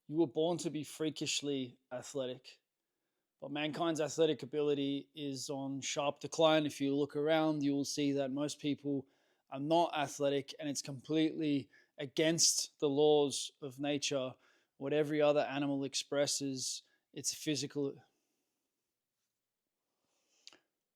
You were born to be freakishly athletic, but mankind's athletic ability is on sharp decline. If you look around, you will see that most people are not athletic, and it's completely against the laws of nature. What every other animal expresses, its physical.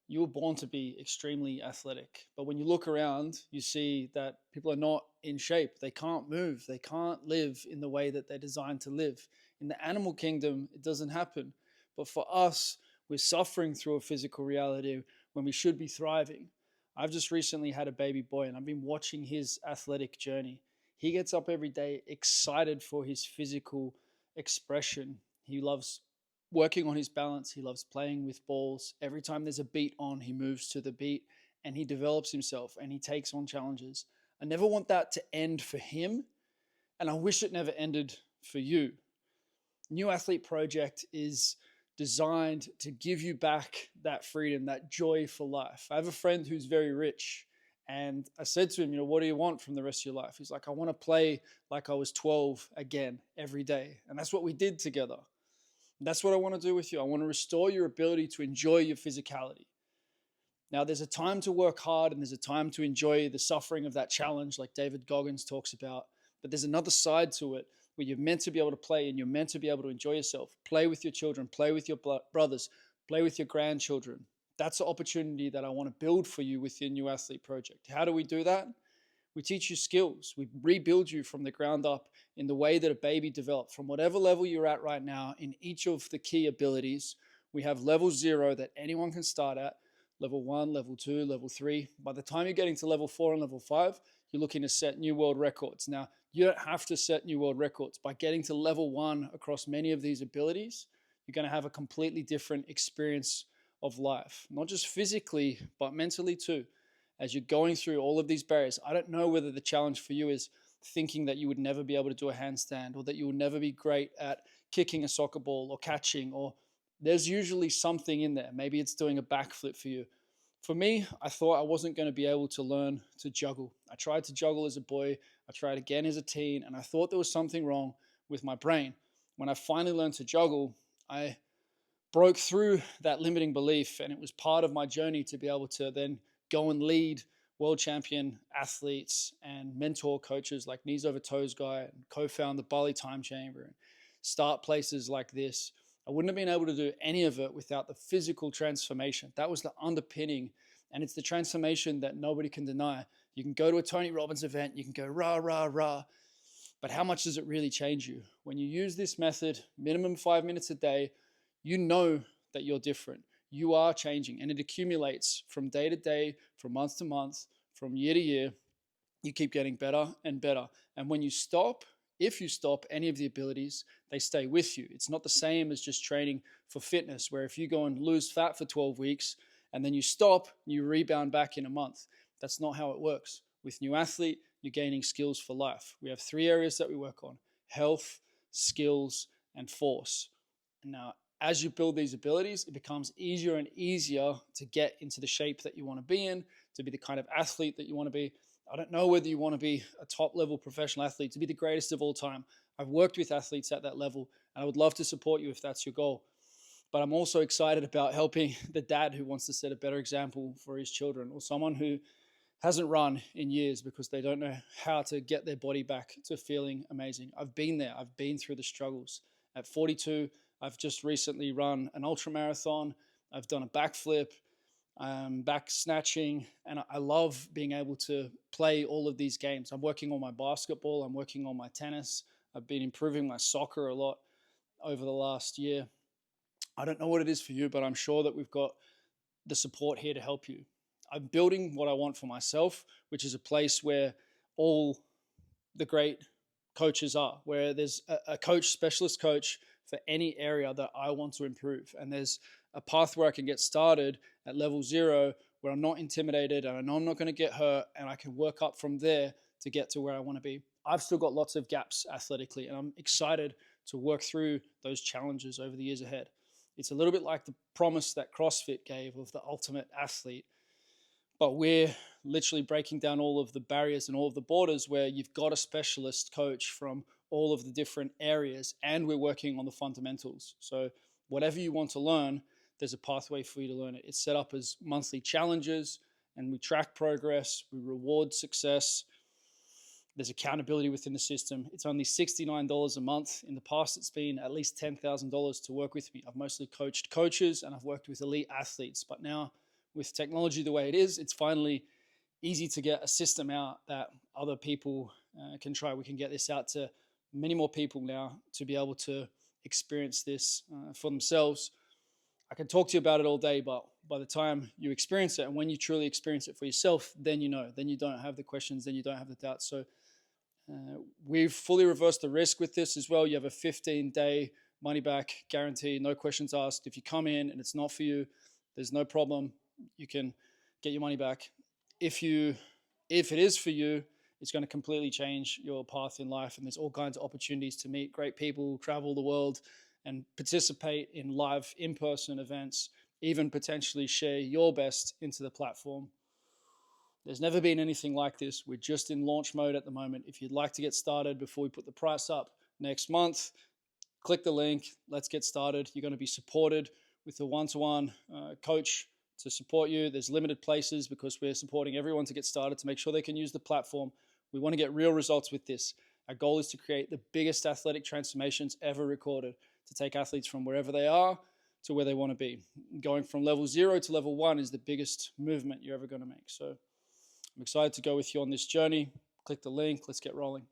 You were born to be extremely athletic. But when you look around, you see that people are not in shape. They can't move. They can't live in the way that they're designed to live. In the animal kingdom, it doesn't happen. But for us, we're suffering through a physical reality when we should be thriving. I've just recently had a baby boy, and I've been watching his athletic journey. He gets up every day excited for his physical expression. He loves working on his balance. He loves playing with balls. Every time there's a beat on, he moves to the beat and he develops himself and he takes on challenges. I never want that to end for him, and I wish it never ended for you. New Athlete Project is designed to give you back that freedom, that joy for life. I have a friend who's very rich, and I said to him, what do you want from the rest of your life? He's like, I want to play like I was 12 again every day. And that's what we did together. That's what I want to do with you. I want to restore your ability to enjoy your physicality. Now, there's a time to work hard and there's a time to enjoy the suffering of that challenge, like David Goggins talks about. But there's another side to it where you're meant to be able to play and you're meant to be able to enjoy yourself. Play with your children, play with your brothers, play with your grandchildren. That's the opportunity that I want to build for you with your New Athlete Project. How do we do that? We teach you skills. We rebuild you from the ground up in the way that a baby develops. From whatever level you're at right now, in each of the key abilities, we have level 0 that anyone can start at, level 1, level 2, level 3. By the time you're getting to level 4 and level 5, you're looking to set new world records. Now, you don't have to set new world records. By getting to level 1 across many of these abilities, you're going to have a completely different experience of life, not just physically, but mentally too. As you're going through all of these barriers, I don't know whether the challenge for you is thinking that you would never be able to do a handstand or that you would never be great at kicking a soccer ball or catching, or there's usually something in there. Maybe it's doing a backflip for you. For me, I thought I wasn't going to be able to learn to juggle. I tried to juggle as a boy. I tried again as a teen, and I thought there was something wrong with my brain. When I finally learned to juggle, I broke through that limiting belief, and it was part of my journey to be able to then go and lead world champion athletes and mentor coaches like Knees Over Toes guy and co-found the Bali Time Chamber and start places like this. I wouldn't have been able to do any of it without the physical transformation. That was the underpinning, and it's the transformation that nobody can deny. You can go to a Tony Robbins event, you can go rah, rah, rah, but how much does it really change you? When you use this method, minimum 5 minutes a day, you know that you're different. You are changing, and it accumulates from day to day, from month to month, from year to year. You keep getting better and better. And when you stop, if you stop any of the abilities, they stay with you. It's not the same as just training for fitness, where if you go and lose fat for 12 weeks and then you stop, you rebound back in a month. That's not how it works. With New Athlete, you're gaining skills for life. We have 3 areas that we work on: health, skills, and force. Now, as you build these abilities, it becomes easier and easier to get into the shape that you want to be in, to be the kind of athlete that you want to be. I don't know whether you want to be a top-level professional athlete, to be the greatest of all time. I've worked with athletes at that level, and I would love to support you if that's your goal. But I'm also excited about helping the dad who wants to set a better example for his children, or someone who hasn't run in years because they don't know how to get their body back to feeling amazing. I've been there. I've been through the struggles. At 42, I've just recently run an ultra marathon. I've done a backflip, back snatching, and I love being able to play all of these games. I'm working on my basketball. I'm working on my tennis. I've been improving my soccer a lot over the last year. I don't know what it is for you, but I'm sure that we've got the support here to help you. I'm building what I want for myself, which is a place where all the great coaches are, where there's a coach, specialist coach for any area that I want to improve. And there's a path where I can get started at level 0, where I'm not intimidated and I know I'm not going to get hurt, and I can work up from there to get to where I want to be. I've still got lots of gaps athletically, and I'm excited to work through those challenges over the years ahead. It's a little bit like the promise that CrossFit gave of the ultimate athlete, but we're literally breaking down all of the barriers and all of the borders, where you've got a specialist coach from all of the different areas, and we're working on the fundamentals. So whatever you want to learn, there's a pathway for you to learn it. It's set up as monthly challenges, and we track progress, we reward success. There's accountability within the system. It's only $69 a month. In the past, it's been at least $10,000 to work with me. I've mostly coached coaches and I've worked with elite athletes. But now, with technology the way it is, it's finally easy to get a system out that other people can try. We can get this out to many more people now to be able to experience this for themselves. I can talk to you about it all day, but by the time you experience it, and when you truly experience it for yourself, then you know, then you don't have the questions, then you don't have the doubts. So we've fully reversed the risk with this as well. You have a 15-day money back guarantee, no questions asked. If you come in and it's not for you, there's no problem. You can get your money back. If it is for you, it's going to completely change your path in life. And there's all kinds of opportunities to meet great people, travel the world, and participate in live in-person events, even potentially share your best into the platform. There's never been anything like this. We're just in launch mode at the moment. If you'd like to get started before we put the price up next month, click the link. Let's get started. You're going to be supported with a one-to-one coach to support you. There's limited places because we're supporting everyone to get started to make sure they can use the platform. We want to get real results with this. Our goal is to create the biggest athletic transformations ever recorded, to take athletes from wherever they are to where they want to be. Going from level 0 to level 1 is the biggest movement you're ever going to make. So I'm excited to go with you on this journey. Click the link. Let's get rolling.